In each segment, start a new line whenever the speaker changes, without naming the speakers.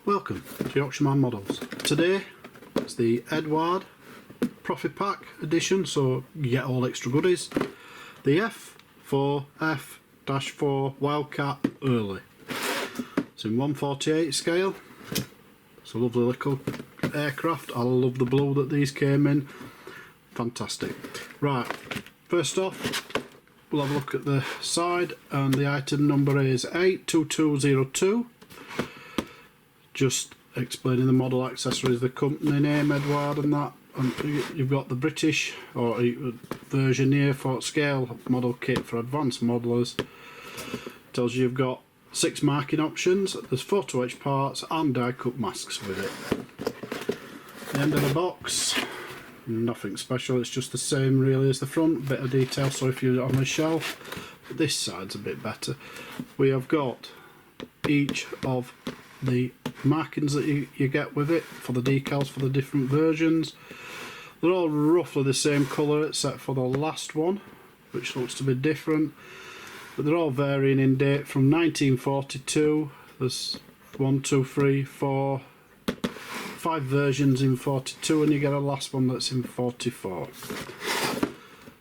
Welcome to Yorkshireman Models. Today it's the Eduard Profit Pack edition, so you get all extra goodies. The F4F-4 Wildcat Early. It's in 1/48 scale. It's a lovely little aircraft. I love the blue that these came in. Fantastic. Right, first off we'll have a look at the side, and the item number is 82202. Just explaining the model accessories, the company name, Eduard, and that. And you've got the British or version here for scale model kit for advanced modelers. Tells you you've got 6 marking options. There's photo etch parts and die cut masks with it. The end of the box, nothing special. It's just the same really as the front. Bit of detail. So if you're on the shelf, this side's a bit better. We have got each of the markings that you get with it for the decals for the different versions. They're all roughly the same colour except for the last one, which looks to be different, but they're all varying in date from 1942. There's 1, 2, 3, 4, 5 versions in 42, and you get a last one that's in 44.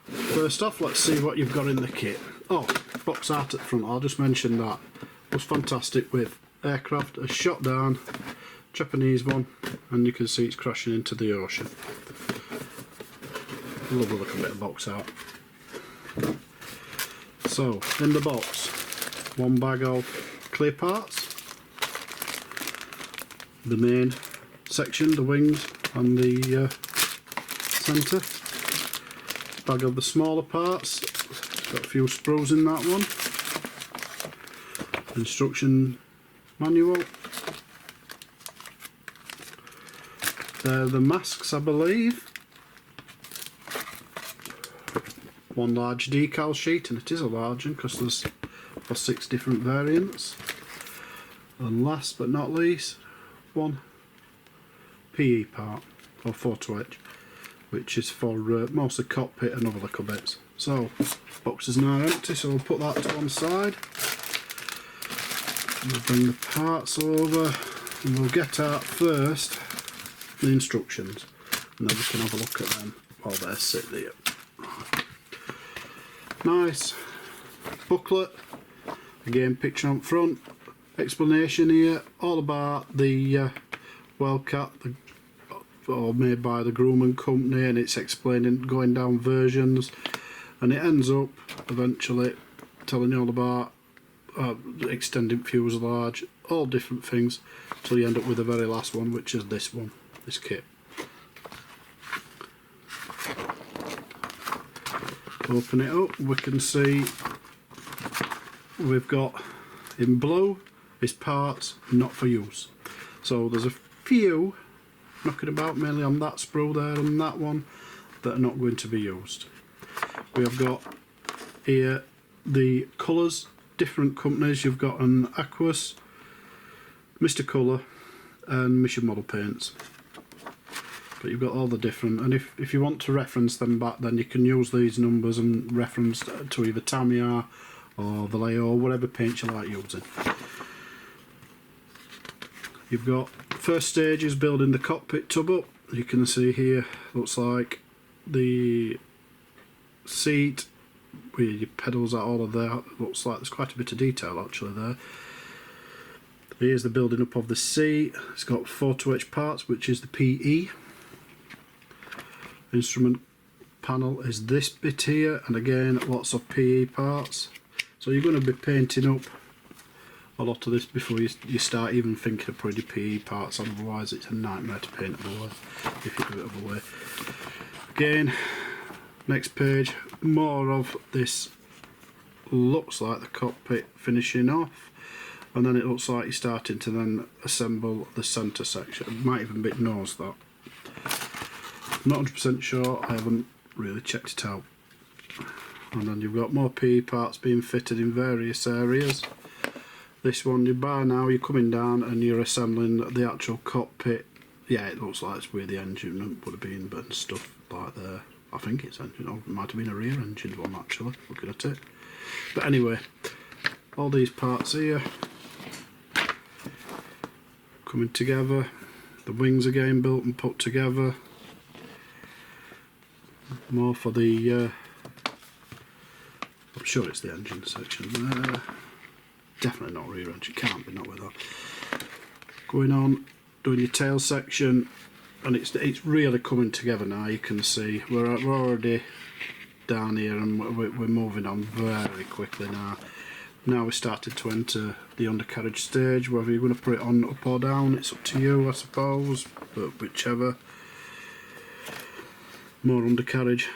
First off, let's see what you've got in the kit. Oh, box art at the front, I'll just mention that. It was fantastic with aircraft, a shot down, Japanese one, and you can see it's crashing into the ocean. Lovely little bit of box art. So, in the box, one bag of clear parts, the main section, the wings and the centre, bag of the smaller parts, got a few sprues in that one, instruction manual. They're the masks, I believe. One large decal sheet, and it is a large one because there's 6 different variants. And last but not least, one PE part or photo etch, which is for mostly cockpit and other little bits. So box is now empty, so we'll put that to one side. We'll bring the parts over and we'll get out first the instructions, and then we can have a look at them while they're sit there. Nice booklet, again picture on front, explanation here all about the Wildcat, all made by the Grumman company, and it's explaining going down versions, and it ends up eventually telling you all about extending fuselage, all different things, till you end up with the very last one, which is this one, this kit. Open it up, we can see we've got in blue is parts not for use. So there's a few knocking about, mainly on that sprue there and that one, that are not going to be used. We have got here the colours, different companies. You've got an Aquas, Mr. Colour and Mission Model Paints. But you've got all the different, and if you want to reference them back, then you can use these numbers and reference to either Tamiya or the Leo or whatever paint you like using. You've got first stage is building the cockpit tub up. You can see here, looks like the seat where your pedals are all of there. Looks like there's quite a bit of detail actually there. Here's the building up of the seat. It's got photo etch parts, which is the PE. Instrument panel is this bit here, and again lots of PE parts. So you're going to be painting up a lot of this before you start even thinking of putting your PE parts on, otherwise it's a nightmare to paint otherwise if you do it other way. Again, next page, more of this. Looks like the cockpit finishing off, and then it looks like you're starting to then assemble the centre section. It might even be nose that. I'm not 100% sure, I haven't really checked it out. And then you've got more PE parts being fitted in various areas. This one, you buy now, you're coming down and you're assembling the actual cockpit. Yeah, it looks like it's where the engine would have been, but stuff like there. I think it's engine, or it might have been a rear engine one actually, looking at it. But anyway, all these parts here coming together. The wings again built and put together. More for the I'm sure it's the engine section there. Definitely not rear engine, can't be, not with that. Going on, doing your tail section, and it's really coming together now. You can see we're already down here, and we're moving on very quickly now. Now we started to enter the undercarriage stage. Whether you're going to put it on up or down, it's up to you, I suppose, but whichever. More undercarriage.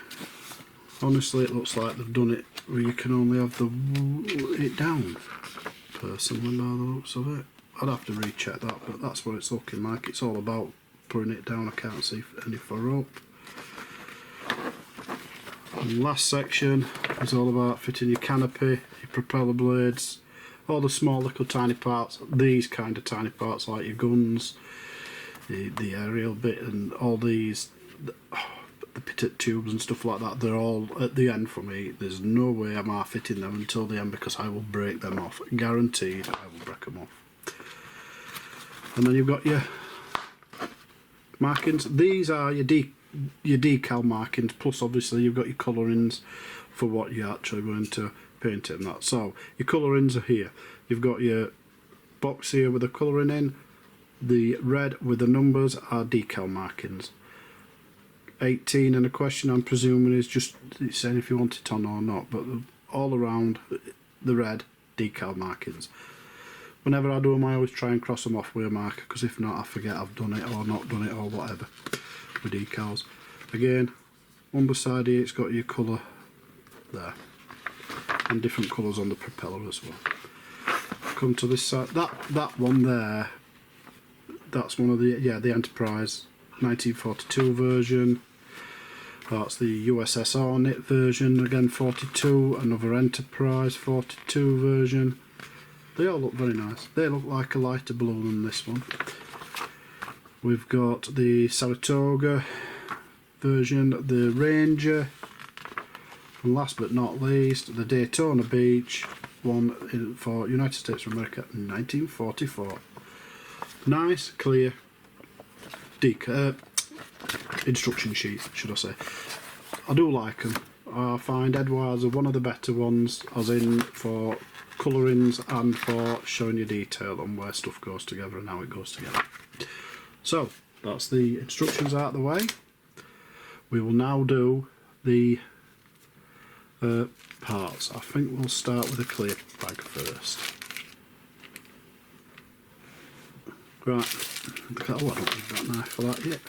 Honestly, it looks like they've done it where you can only have it down, personally, by the looks of it. I'd have to recheck that, but that's what it's looking like. It's all about putting it down. I can't see any further up. And last section is all about fitting your canopy, your propeller blades, all the small little tiny parts, these kind of tiny parts like your guns, the aerial bit, and all these, the pitted tubes and stuff like that. They're all at the end for me. There's no way I'm fitting them until the end, because I will break them off. Guaranteed I will break them off. And then you've got your markings. These are your decal markings, plus obviously you've got your colourings for what you're actually going to paint it and that. So your colourings are here. You've got your box here with the colouring in. The red with the numbers are decal markings. 18 and a question, I'm presuming, is just it's saying if you want it on or not, but all around the red decal markings. Whenever I do them, I always try and cross them off with a marker, because if not, I forget I've done it or not done it or whatever with decals. Again, one beside here, it's got your colour there, and different colours on the propeller as well. Come to this side, that one there, that's one of the the Enterprise 1942 version. That's the USSR knit version, again 42, another Enterprise 42 version. They all look very nice. They look like a lighter blue than this one. We've got the Saratoga version, the Ranger, and last but not least, the Daytona Beach one for United States of America 1944. Nice, clear instruction sheet, should I say. I do like them. I find Eduards are one of the better ones, as in for colourings and for showing you detail on where stuff goes together and how it goes together. So that's the instructions out of the way. We will now do the parts. I think we'll start with a clear bag first. Right, oh, I don't need that knife for that yet.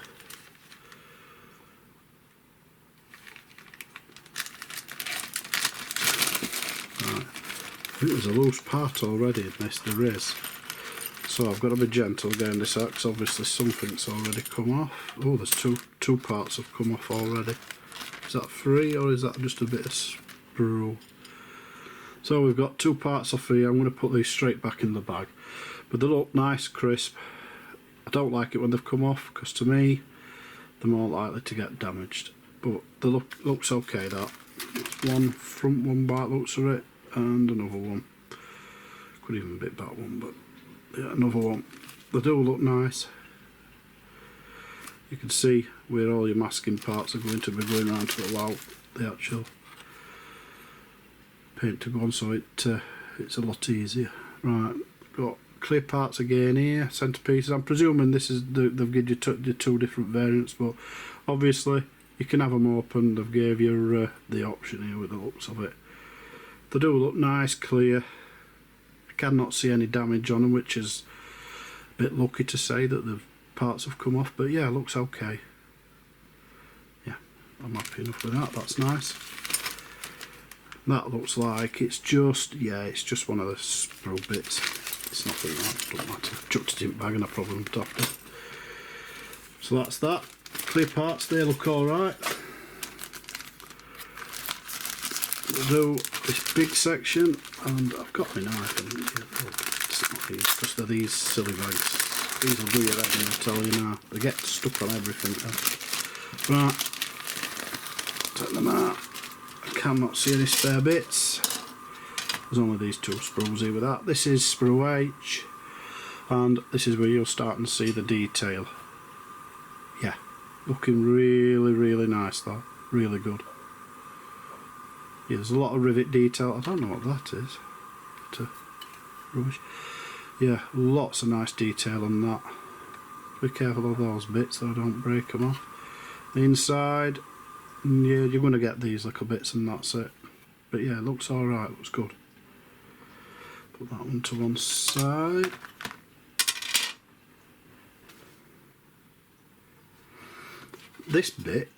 Right, I think there's a loose part already in this, there is. So I've got to be gentle getting this out, because obviously something's already come off. Oh, there's two parts have come off already. Is that three, or is that just a bit of sprue? So we've got two parts off here. I'm going to put these straight back in the bag. But they look nice, crisp. I don't like it when they've come off, because to me they're more likely to get damaged. But they looks okay. That's one front one by the looks of it, and another one. Could even be back one, but yeah, another one. They do look nice. You can see where all your masking parts are going to be going around to allow the actual paint to go on, so it's a lot easier. Right, got clear parts again here, centerpieces. I'm presuming this is they've given you two different variants, but obviously you can have them open. They've gave you the option here with the looks of it. They do look nice, clear. I cannot see any damage on them, which is a bit lucky to say that the parts have come off, but yeah, it looks okay. Yeah, I'm happy enough with that. That's nice. That looks like it's just one of the sprue bits. It's nothing like, don't matter. Chucked it in bag and I probably would have to. So that's that. Clear parts, they look alright. We'll do this big section, and I've got my knife, and it's not here because they're these silly bags. These will do you that, and I'll tell you now. They get stuck on everything. Right, take them out. I cannot see any spare bits. There's only these two sprues here with that. This is sprue H. and this is where you're starting to see the detail. Yeah, looking really, really nice. That really good. Yeah, there's a lot of rivet detail. I don't know what that is. Rubbish. Yeah, lots of nice detail on that. Be careful of those bits so I don't break them off. The inside, yeah, you're going to get these little bits and that's it. But yeah, it looks alright, looks good. Put that one to one side. This bit,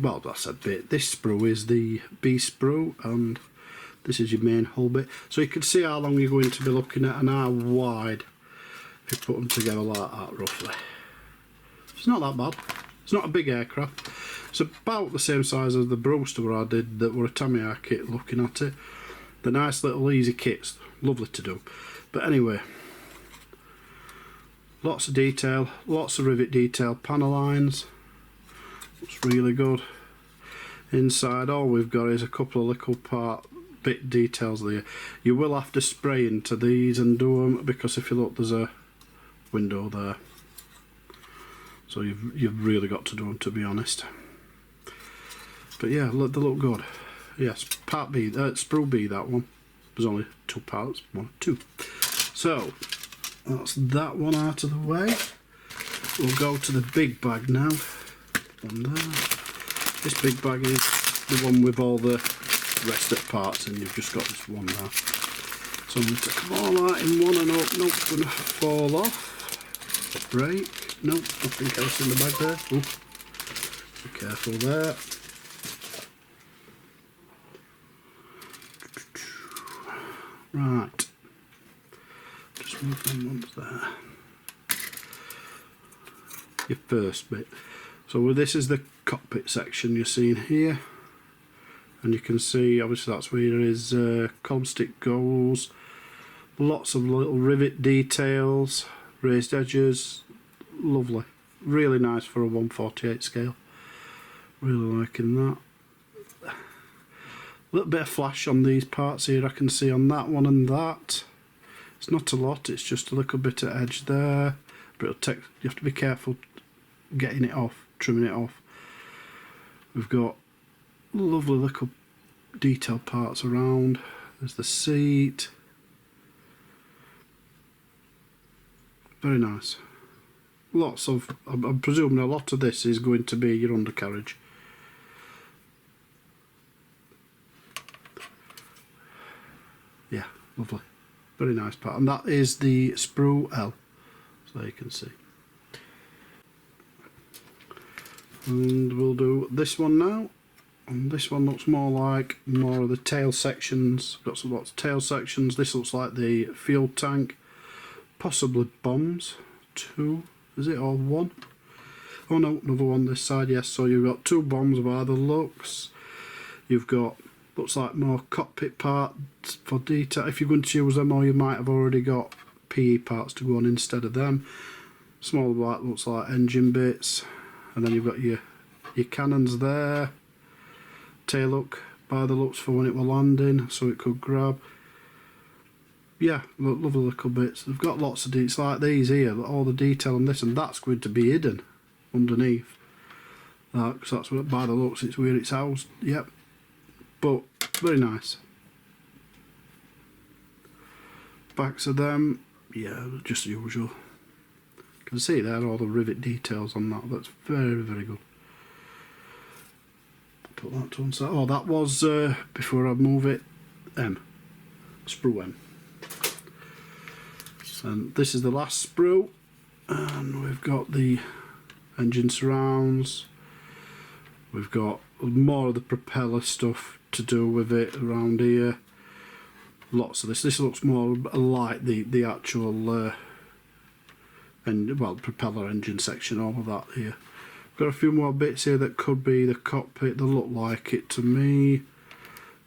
well, that's a bit. This sprue is the B sprue, and this is your main hull bit. So you can see how long you're going to be looking at and how wide if you put them together like that, roughly. It's not that bad. It's not a big aircraft. It's about the same size as the Brewster I did that were a Tamiya kit looking at it. The nice little easy kits, lovely to do. But anyway, lots of detail, lots of rivet detail, panel lines. Looks really good. Inside, all we've got is a couple of little bit details there. You will have to spray into these and do them, because if you look, there's a window there. So you've really got to do them, to be honest. But yeah, look, they look good. Yes, part B, sprue B, that one. There's only 2 parts, 1, 2. So that's that one out of the way. We'll go to the big bag now. One there. This big bag is the one with all the rest of the parts, and you've just got this one now. So I'm going to take all that in one and open up. It's going to fall off. Break. Nope, nothing else in the bag there. Ooh. Be careful there. Right. Just move them ones there. Your first bit. So this is the cockpit section you're seeing here, and you can see obviously that's where his column stick goes. Lots of little rivet details, raised edges, lovely, really nice for a 1/48 scale. Really liking that. A little bit of flash on these parts here I can see on that one and that. It's not a lot, it's just a little bit of edge there, but it'll take, you have to be careful getting it off, trimming it off. We've got lovely little detail parts around. There's the seat. Very nice. Lots of, I'm presuming a lot of this is going to be your undercarriage. Yeah, lovely. Very nice part. And that is the sprue L. So you can see. And we'll do this one now, and this one looks more of the tail sections. Got some lots of tail sections. This looks like the fuel tank, possibly bombs. 2, is it, or 1? Oh no, another one this side. Yes, so you've got 2 bombs by the looks. You've got, looks like more cockpit parts for detail if you're going to use them, or you might have already got PE parts to go on instead of them. Small black looks like engine bits. And then you've got your cannons there. Tail hook by the looks for when it were landing, so it could grab. Yeah, lovely little bits. They've got lots of details like these here, all the detail on this, and that's going to be hidden underneath. Because that's what, by the looks, it's where it's housed. Yep. But very nice. Backs of them, yeah, just the usual. You can see there all the rivet details on that. That's very, very good. Put that to one side. Oh, that was before I move it. Sprue M. And this is the last sprue, and we've got the engine surrounds. We've got more of the propeller stuff to do with it around here. Lots of this. This looks more like the actual. And well, propeller engine section, all of that here. Got a few more bits here that could be the cockpit. They look like it to me,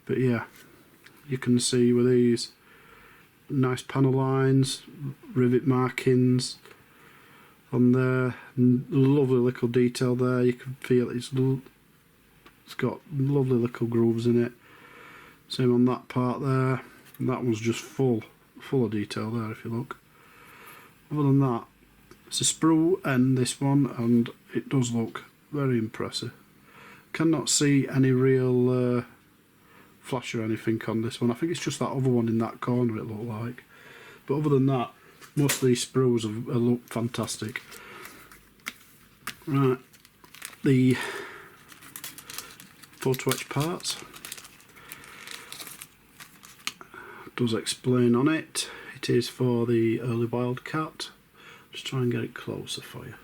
but yeah, you can see with these nice panel lines, rivet markings on there, lovely little detail there. You can feel it's got lovely little grooves in it. Same on that part there, and that one's just full of detail there if you look. other than that, it's a sprue and this one, and it does look very impressive. Cannot see any real flash or anything on this one. I think it's just that other one in that corner it looked like. But other than that, most of these sprues have look fantastic. Right, the Footwatch parts does explain on it. It is for the early Wildcat. Just try and get it closer for you.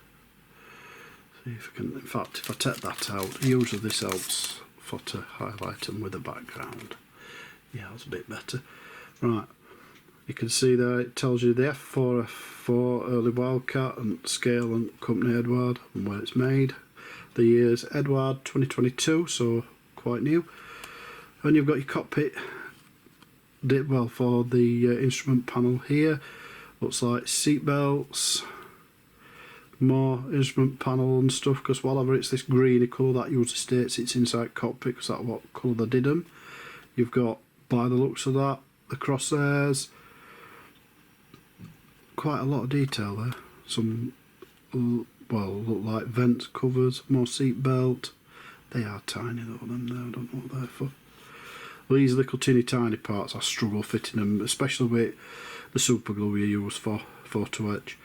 See if I can. In fact, if I take that out, usually this helps for to highlight them with the background. Yeah, that's a bit better. Right, you can see there it tells you the F4F4 early Wildcat and scale and company Eduard and where it's made. The year's Eduard 2022, so quite new. And you've got your cockpit. Well, for the instrument panel here, looks like seat belts, more instrument panel and stuff, because whatever it's this greeny colour that usually states it's inside cockpit, because that's what colour they did them. You've got, by the looks of that, the crosshairs, quite a lot of detail there. Some, well, look like vent covers, more seat belt. They are tiny though, them there, I don't know what they're for. Well, these little teeny tiny parts, I struggle fitting them, especially with the super glue you use for photo etch.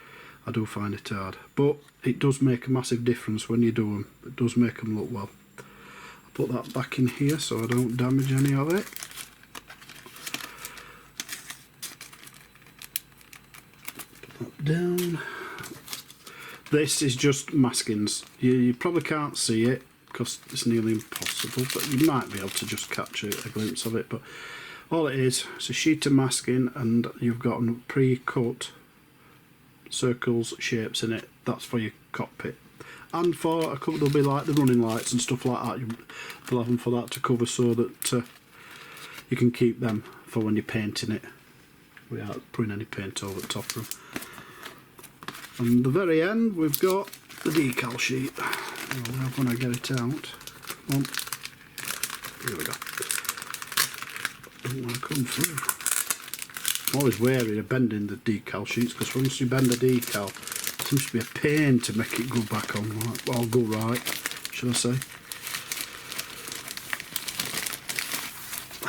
I do find it hard, but it does make a massive difference when you do them. It does make them look well. I'll put that back in here so I don't damage any of it. Put that down. This is just maskings. You probably can't see it because it's nearly impossible, but you might be able to just catch a glimpse of it. But all it is, it's a sheet of masking, and you've got pre-cut circles, shapes in it. That's for your cockpit, and for a couple there'll be like the running lights and stuff like that. You'll have them for that to cover, so that you can keep them for when you're painting it without putting any paint over the top of them. And the very end, we've got the decal sheet. Well, when I get it out, come on. Here we go. Don't want to come through. I'm always wary of bending the decal sheets, because once you bend the decal, it seems to be a pain to make it go back on right, or go right, should I say.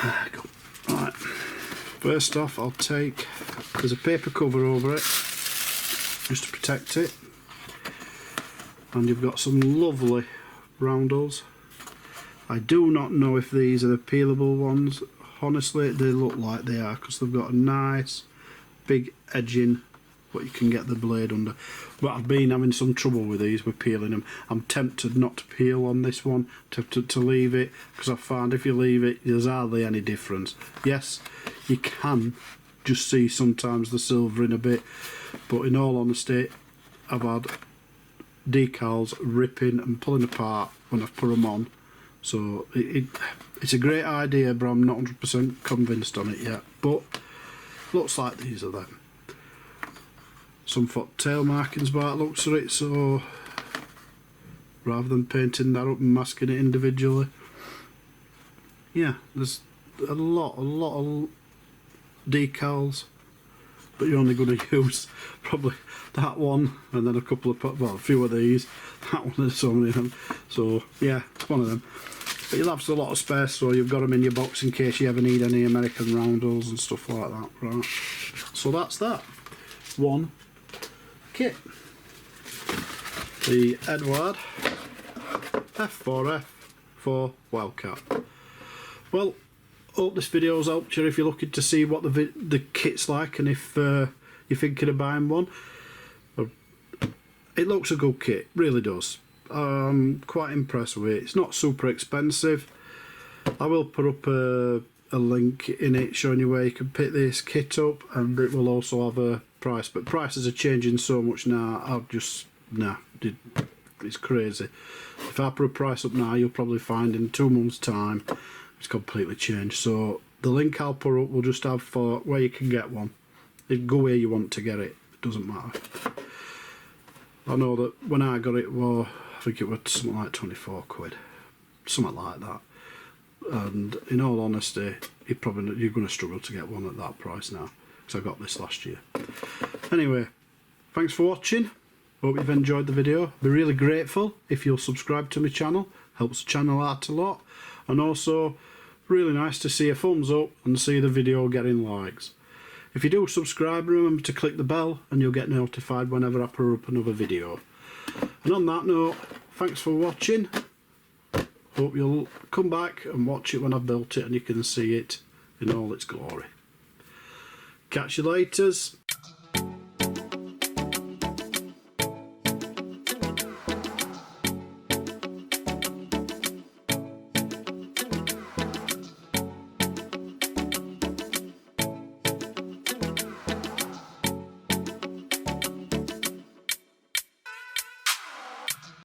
There we go. Right. First off, I'll take, there's a paper cover over it, just to protect it. And you've got some lovely roundels. I do not know if these are the peelable ones. Honestly, they look like they are, because they've got a nice big edging what you can get the blade under. But I've been having some trouble with these, with peeling them. I'm tempted not to peel on this one, to leave it, because I find if you leave it, there's hardly any difference. Yes, you can just see sometimes the silvering a bit, but in all honesty, I've had decals ripping and pulling apart when I've put them on. So it's a great idea, but I'm not 100% convinced on it yet. But looks like these are them. Some foot tail markings by the looks of it, so rather than painting that up and masking it individually, yeah, there's a lot of decals, but you're only going to use probably that one and then a couple of, well, a few of these. That one, there's so many of them. So yeah, it's one of them. But you'll have a lot of space, so you've got them in your box in case you ever need any American roundels and stuff like that. Right. So that's that. One kit. The Eduard F4F for Wildcat. Well, hope this video's helped you if you're looking to see what the kit's like, and if you're thinking of buying one. It looks a good kit, really does. I'm quite impressed with it. It's not super expensive. I will put up a link in it showing you where you can pick this kit up, and it will also have a price, but prices are changing so much now. I'll just, nah, it's crazy. If I put a price up now, you'll probably find in 2 months time it's completely changed. So the link I'll put up will just have for where you can get one. You go where you want to get it, it doesn't matter. I know that when I got it, well, I think it was something like 24 quid, something like that. And in all honesty, you're going to struggle to get one at that price now, because I got this last year. Anyway, Thanks for watching. Hope you've enjoyed the video. I'd be really grateful if you'll subscribe to my channel. Helps the channel out a lot. And also, really nice to see a thumbs up and see the video getting likes. If you do subscribe, remember to click the bell and you'll get notified whenever I put up another video. And on that note, thanks for watching. Hope you'll come back and watch it when I've built it and you can see it in all its glory. Catch you laters.